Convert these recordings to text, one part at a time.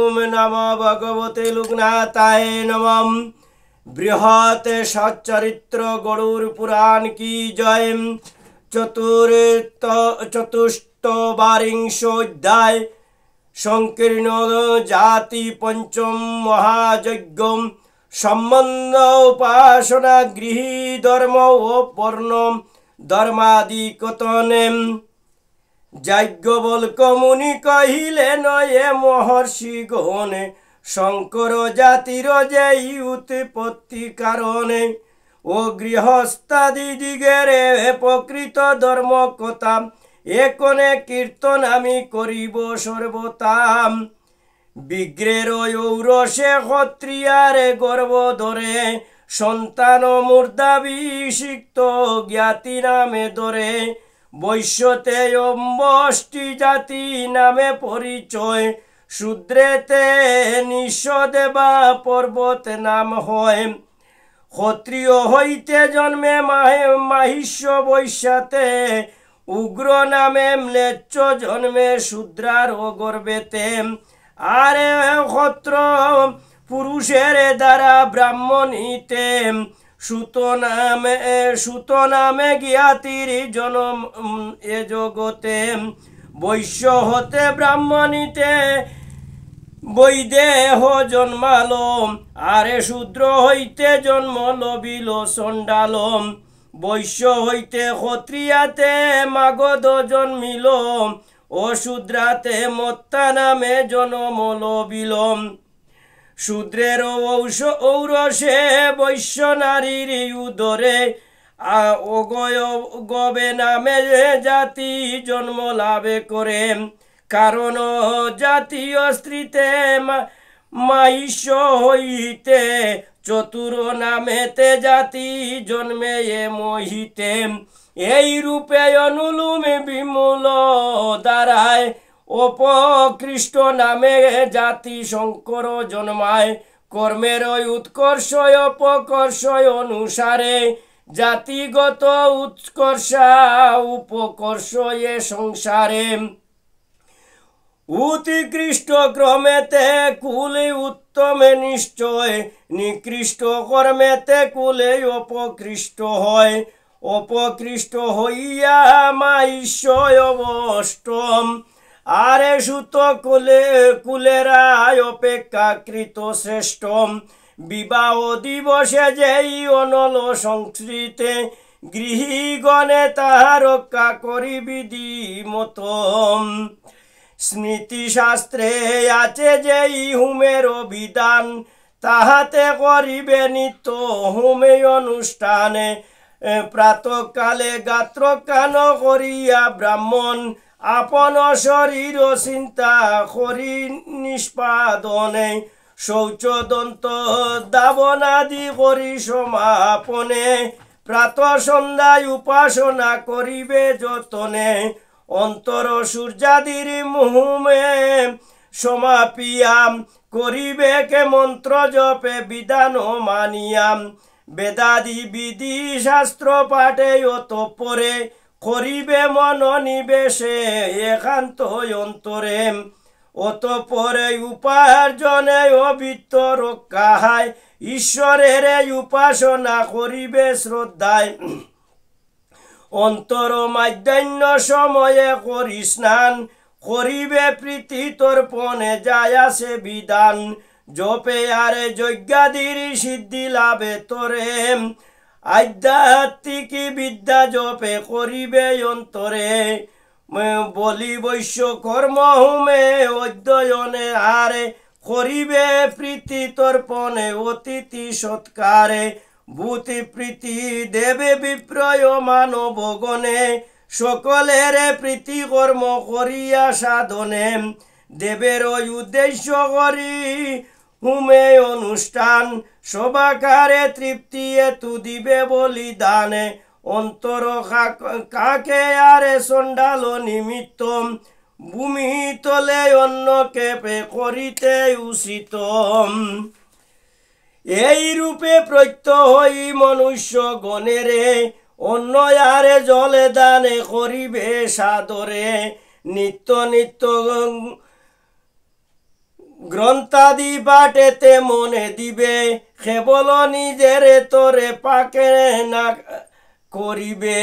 ओम नमो भगवते लोकनाथाय नमः। बृहत् सच्चरित्र गरुड़ पुराण की जय। चतुष्टवारिंशोऽध्याय संकीर्ण जाति पंचम महायज्ञ संबंध उपासना गृह धर्म व वर्ण धर्मादि कथने। याज्ञवल्क्य मुनि कहिले नये महर्षि गणे शंकर जातिर जेई उत्पत्ति कारणे ओ गृहस्थादि दिगेरे प्रकृत धर्म कथा एकने कीर्तन आमी करिब सर्वथा। विग्रेर औरसे क्षत्रियारे गर्भ धरे सन्तान मूर्धाभिषिक्त ज्ञाति नामे धरे वैश्यते अम्बष्टि जाति नामे परिचय शूद्रेते निःस्वदेवा पर्वत नाम हय। क्षत्रिय हईते जन्मे माहिष्य वैश्याते उग्र नामे म्लेच्छ जन्मे शूद्रार गर्भेते आरे क्षत्र पुरुषेर द्वारा ब्राह्मणीते सूत नामे ज्ञातिर जन्म ए जगते वैश्य होते ब्राह्मणीते वैदेह जन्मालो आरे शूद्र हईते जन्म लबिल चंडाल वैश्य हईते क्षत्रियाते मागध जन्मिल अशूद्राते मत्ता नामे जन्म लबिल। शूद्रेर औरसे वैश्य नारीर उदरे गवे नामे जाति जन्म लाभे करे कारण जातीय स्त्रीते माहिष्य हईते चतुर नामेते जाति जन्मे ये मोहिते এই রূপে অনুলুম বিমূল দ্বারায় অপকৃষ্ট নামে জাতি শঙ্কর জন্মায় কর্মের উৎকর্ষয় অপকর্ষয় অনুসারে জাতিগত উৎকর্ষা উপকর্ষয়ে সংসারে উৎকৃষ্ট ক্রমেতে কুলে উত্তমে নিশ্চয় নিকৃষ্ট কর্মেতে কুলে অপকৃষ্ট হয় অপকৃষ্ট হইয়া মাহিষ্য অষ্টম আরে সুত কুলেরায় অপেক্ষাকৃত শ্রেষ্ঠম বিবাহ দিবসে যেই অনল সংস্কৃতে গৃহীগণে তাহা রক্ষা করি বিধি মতম। স্মৃতিশাস্ত্রে আছে যেই হোমের বিধান তাহাতে করিবে নিত্য হোমে অনুষ্ঠানে প্রাতকালে গাত্র কান করিয়া ব্রাহ্মণ আপন শরীর চিন্তা করি নিষ্পাদনে শৌচ দন্ত দাবনাদি করি সমাপনে প্রাত সন্ধ্যায় উপাসনা করিবে যতনে অন্তর সূর্যাদির মুহুমে সমাপিয়াম করিবে কে মন্ত্র জপে বিধান মানিয়াম বেদাদি বিধি শাস্ত্র পাঠে অতঃপরে করিবে মন নিবেশে একান্ত অন্তরে অতঃপরে উপার্জনে অবিত্ত রক্ষায় ঈশ্বরের উপাসনা করিবে শ্রদ্ধায় অন্তর মাধ্যাহ্ন সময়ে করি স্নান করিবে প্রীতি তর্পণে যায় আসে বিধান জপে আরে যজ্ঞাদির সিদ্ধি লাভে তরে আধ্যাত্মিক বিদ্যা জপে করিবে অন্তরে বলি বৈশ্য কর্ম হোমে অধ্যয়নে আরে করিবে প্রীতি তর্পণে অতিথি সৎকারে ভূতি প্রীতি দেবে বিপ্রয় মানব গণে সকলের প্রীতি কর্ম করিয়া সাধনে দেবের উদ্দেশ্য করি হুমে অনুষ্ঠান সবাকারে তৃপ্তি এতু দিবে বলিদানে অন্তর কাকে আরে চণ্ডাল নিমিত্ত ভূমি তলে অন্য কেপে করিতে উচিত। এই রূপে প্রত্যয় হই মনুষ্য গণেরে অন্য আরে জলে দানে করিবে সাদরে নিত্য নিত্য গ্রন্থাদি পাঠেতে মনে দিবে কেবল নিজের তোরে পাকে না করিবে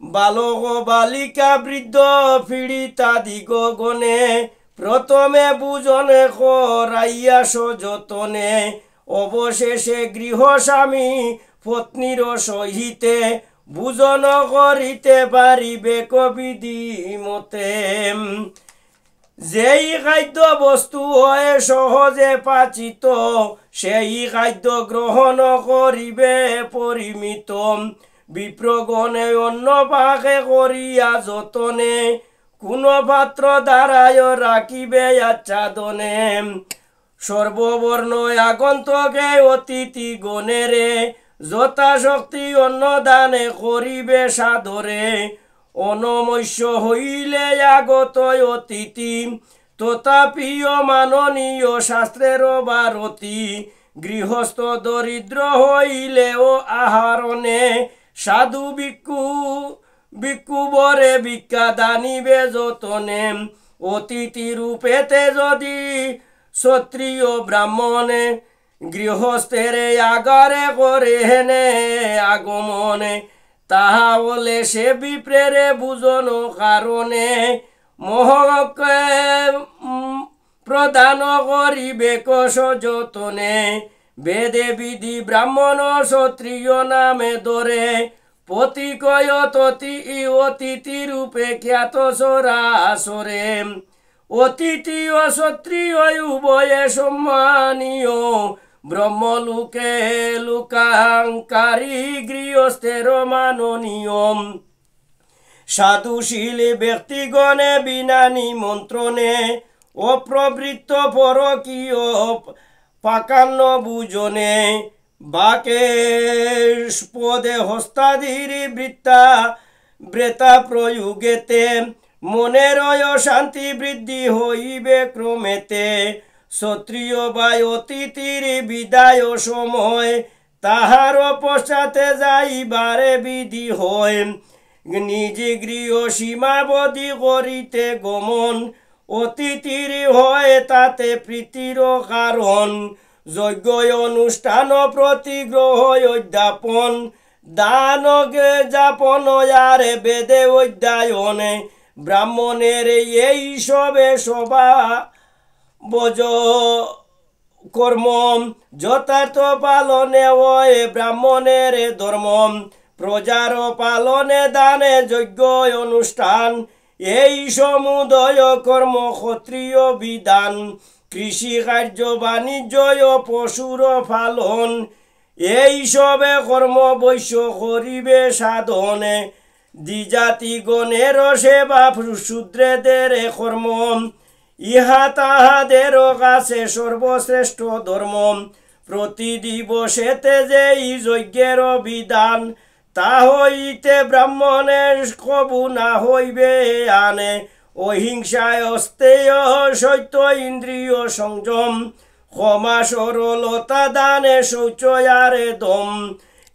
বালক বালিকা বৃদ্ধ পীড়িতাদি গগনে প্রথমে বুঝনে করাইয়া সযতনে অবশেষে গৃহস্বামী পত্নীর সহিতে বুঝন করিতে পারিবে কবিধি মতে যেই খাদ্য বস্তু হয় সহজে পাচিত সেই খাদ্য গ্রহণ করিবে পরিমিত বিপ্রগণে অন্য পাকে করিয়া যতনে কোন পাত্র দ্বারায় রাখিবে আচ্ছাদনে সর্ববর্ণ আগন্তকে অতিথি গণেরে যথাশক্তি অন্নদানে করিবে সাদরে অনমস্য হইলে আগত অতিথি তথাপিও মাননীয় শাস্ত্রের বারতি গৃহস্থ দরিদ্র হইলেও আহারণে সাধু ভিক্ষুবরে ভিক্ষা দানিবে যতনে অতিথি রূপেতে যদি ক্ষত্রিয় ব্রাহ্মণে গৃহস্থের আগারে করে হেনে আগমনে তাহা বলে সে বিপ্রেরে বুঝন কারণে মোহকে প্রদান করিবে সযতনে বেদে বিধি ব্রাহ্মণ ক্ষত্রিয় নামে ধরে পতিকয় ততি অতিথি রূপে খ্যাত সরাসরে অতিথি ও ক্ষত্রিয় উভয়ে সম্মানীয় ব্রহ্মলোকে লোকাঙ্কারী গৃহস্থের মাননীয় সাধুশীল ব্যক্তিগণে বিনা নিমন্ত্রণে অপ্রবৃত্ত পরকীয় পাকান্ন বুজনে বাকে পদে হস্তাধীর বৃত্তা প্রয়োগেতে মনের শান্তি বৃদ্ধি হইবে ক্রমেতে ক্ষত্রিয় বা অতিথির বিদায় সময় তাহার পশ্চাতে যাইবারে বিধি হয় নিজ গৃহ সীমাবধি করিতে গমন অতিথির হয় তাতে প্রীতির কারণ যজ্ঞ অনুষ্ঠান প্রতিগ্রহ অধ্যাপন দান যাপন আরে বেদে অধ্যায়নে ব্রাহ্মণের এই সবে সভা বজ কর্ম যথার্থ পালনে হয় ব্রাহ্মণের ধর্ম প্রজার পালনে দানে যজ্ঞ অনুষ্ঠান এই সমুদয় কর্ম ক্ষত্রিয় বিধান কৃষি কার্য বাণিজ্য পশুর পালন এই সবে কর্ম বৈশ্য করিবে সাধনে দ্বিজাতি গণের সেবা শূদ্রদের কর্ম ইহা তাহাদের কাছে সর্বশ্রেষ্ঠ ধর্ম প্রতি দিবসেতে যে যজ্ঞের বিধান তা হইতে ব্রাহ্মণের কবু না হইবে আনে অহিংসায় অস্তেয় সত্য ইন্দ্রিয় সংযম ক্ষমা সরলতা দানে শৌচয়ারে দম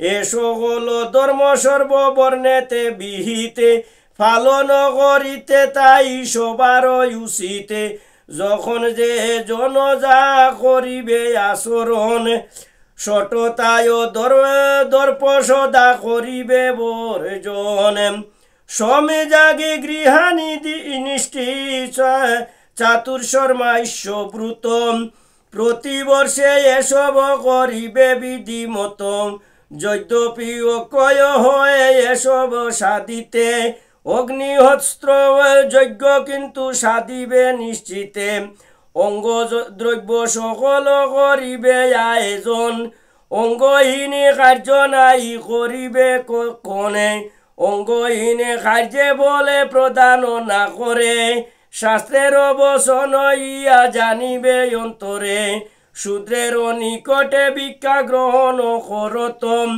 এ সকল ধর্ম সর্ববর্ণেতে বিহিতে পালন করিতে তাই সবার উচিতে যখন যে জন যা করিবে আচরণ সততায় দর্প সদা করিবে বর্জন সমে জাগে গৃহানিধি নিষ্ঠি চাতুর্শর্মাইশ্বব্রুত প্রতিবর্ষে এসব করিবে বিধিমত যদ্যপি অক্ষয় হয় এসব সাধিতে অগ্নিহস্ত্র যজ্ঞ কিন্তু সাধিবে নিশ্চিতে অঙ্গ দ্রব্য সকল করিবে আয়োজন অঙ্গহীন কার্য নাই করিবে কনে অঙ্গহীন কার্যে বলে প্রদান না করে শাস্ত্রের বচন ইয়া জানিবে অন্তরে শূদ্রের নিকটে ভিক্ষা গ্রহণ করতম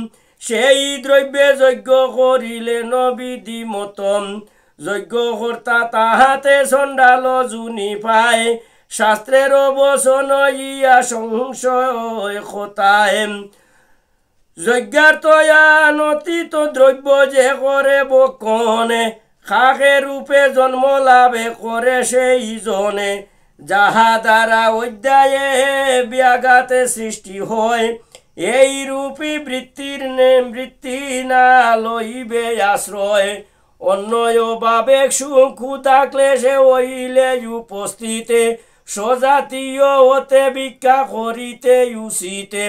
সেই দ্রব্যে যজ্ঞ করিলেন বিধিমতম যজ্ঞকর্তা তাহাতে চণ্ডাল জুনি পায় শাস্ত্রের বচন ইয়া সংশয় কথায় যজ্ঞার্থয়ানতীত দ্রব্য যে করে বক্ষণে খাকে রূপে জন্ম লাভে করে সেই জনে যাহা দ্বারা অধ্যায়ে ব্যাঘাতে সৃষ্টি হয়, এই রূপী বৃত্তি না লইবে আশ্রয়। অন্যয় ভাবে ক্ষুধা ক্লেশে হইলে উপস্থিতে, স্বজাতীয় হতে ভিক্ষা করিতে উচিতে।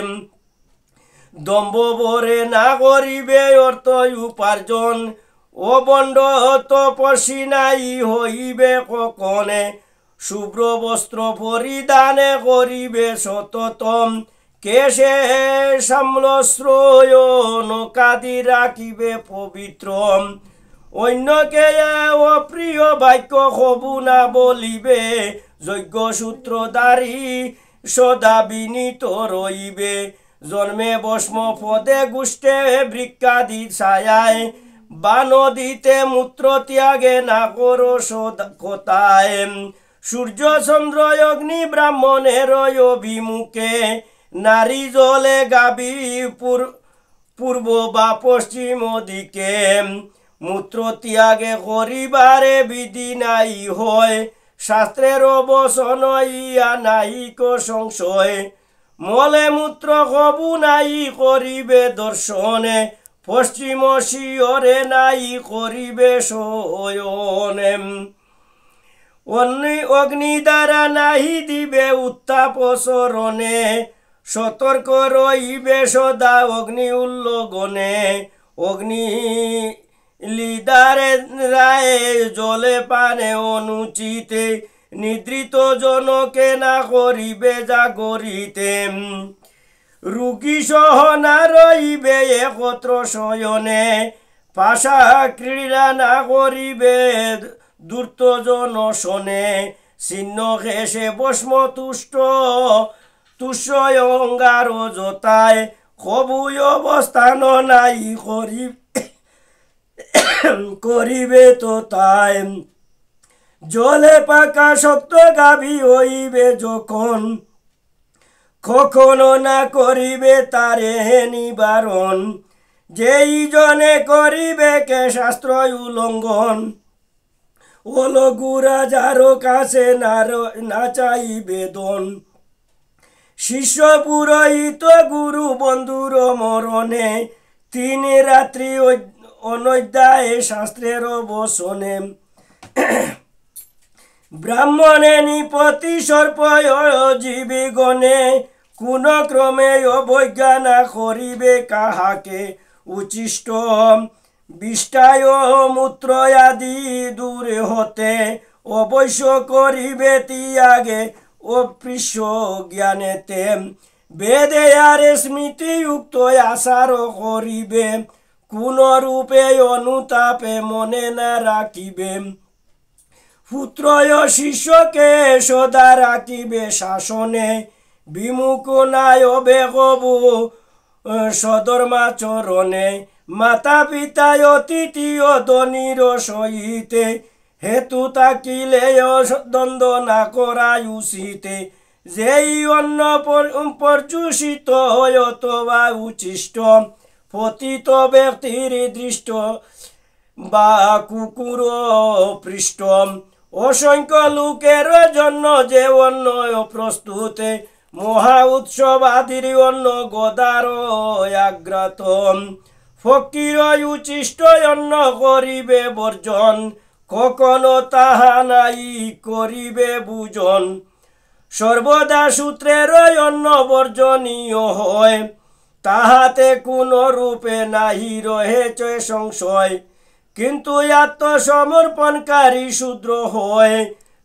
দম্ভ ভরে না করিবে অর্থ উপার্জন, অবণ্ড তপস্বী নাই হইবে কখনে। শুভ্র বস্ত্র পরিধানে করিবে সততম, কেশে শ্যামলশ্রয় নকাদি রাখিবে পবিত্র। অন্যকে অপ্রিয় বাক্য হবু না বলিবে, যজ্ঞ সূত্রধারী সদা বিনীত রইবে। জন্মে ভস্ম পদে গুষ্টে বৃক্ষাদি ছায়ায়, বা নদীতে মূত্র ত্যাগে না করো কথায়। সূর্য চন্দ্র অগ্নি ব্রাহ্মণের অভিমুখে, নারী জলে গাবি পূর্ব বা পশ্চিম দিকে। মূত্র ত্যাগে করিবারে বিধি নাই হয়, শাস্ত্রের বচন ইয়া নাহিক সংশয়। মলে মূত্র কবু নাই করিবে দর্শনে, পশ্চিম শিয়রে নাই করিবে শয়নে। অগ্নি দ্বারা নাহি দিবে উত্তাপ চরণে, সতর্ক রইবে সদা অগ্নি উল্লঙ্ঘনে। অগ্নি লিদারে রায় জলে পানে অনুচিতে, নিদ্রিত জনকে না করিবে জাগরিতে। রুগী সহ না রইবে একত্র শয়নে, পাশা ক্রীড়া না করিবে দূর্ত জনশনে। ছিন্ন ঘেষে ভস্ম তুষ্ট অঙ্গার যতায়, কবুই অবস্থান নাই করিবে তো তাই। জলে পাকা শক্ত গাভী হইবে যখন, কখনো না করিবে তারে নিবারণ। যেই জনে করিবে কে শাস্ত্র উল্লঙ্ঘন, অলগুরা যারো কাছে না চাইবে দন। শিষ্য পুরোহিত গুরু বন্ধুর মরণে, 3 রাত্রি অনধ্যায়ে শাস্ত্রের বচনে। ব্রাহ্মণে নিপতি সর্প জীবিগণে, কোন ক্রমে অবজ্ঞা না করিবে কাহাকে। উচ্ছিষ্ট বিষ্টায় মূত্র আদি দূরে হতে, অবশ্য করিবে ত্যাগে অপৃশ্য জ্ঞানেতে। বেদে আর স্মৃতিযুক্ত আচার করিবে, কোন রূপে অনুতাপে মনে না রাখিবে। পুত্রয় শিষ্যকে সদা রাখিবে শাসনে, বিমুখ নাই হবে কবু সধর্মাচরণে। মাতা পিতায় অতিথি ও ধনির সহিতে, হেতু থাকিলে দ্বন্দ্ব না করা উচিতে। যেই অন্ন পর্যুষিত হয় অথবা উচ্ছিষ্ট, পতিত ব্যক্তির দৃষ্ট বা কুকুর পৃষ্ঠ। অসংখ্য লোকের জন্য যে অন্ন প্রস্তুতে, মহা উৎসব আদির অন্ন গদার আগ্রাত। ফকির উচ্ছিষ্ট অন্ন করিবে বর্জন, কখনো তাহা নাই করিবে বুজন। সর্বদা সূত্রের অন্ন বর্জনীয় হয়, তাহাতে কোন রূপে নাহি রহেছে সংশয়। কিন্তু আত্মসমর্পণকারী শূদ্র হয়,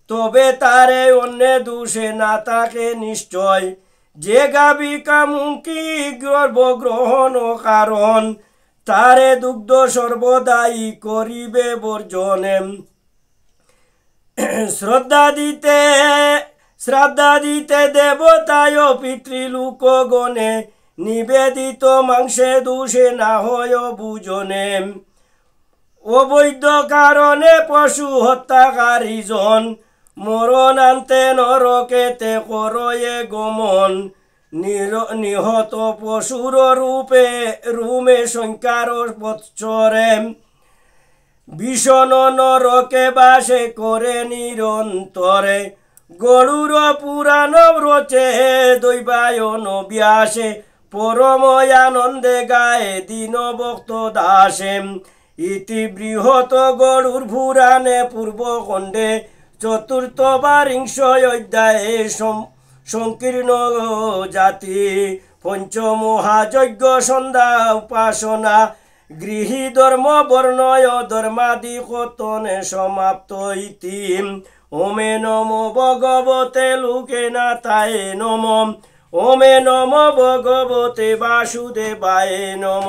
তবে তারে অন্য দোষে না থাকে নিশ্চয়। যে গাবিকা মুখী গর্ভগ্রহণ কারণ, তারে দুগ্ধ সর্বদাই করিবে বর্জনে। শ্রদ্ধা দিতে দেবতায় পিতৃলোকগণে, নিবেদিত মাংসে দোষে না হয় বুজনে। অবৈধ কারণে পশু হত্যাকারী জন, মরণান্তে নরকেতে করয়ে গমন। নিহত পশুর রুমে সংখ্যার বৎসরে, ভীষণ নরকে বাসে করে নিরন্তরে। গরুর পুরাণ রচে দৈবায়ন ব্যাসে পরম আনন্দে গায়ে দীন ভক্ত দাসে ইতি বৃহৎ গরুর পুরাণে পূর্বখণ্ডে চতুর্থ বারিংশ অধ্যায়ে সংকীর্ণ জাতি পঞ্চমহাযজ্ঞ সন্ধ্যা উপাসনা গৃহী ধর্ম বর্ণয় ধর্মাদি কতনে সমাপ্ত ইতি। ওমে নম ভগবতে লোকেনাথায় নম। ওমে নম ভগবতে বাসুদেবায় নম।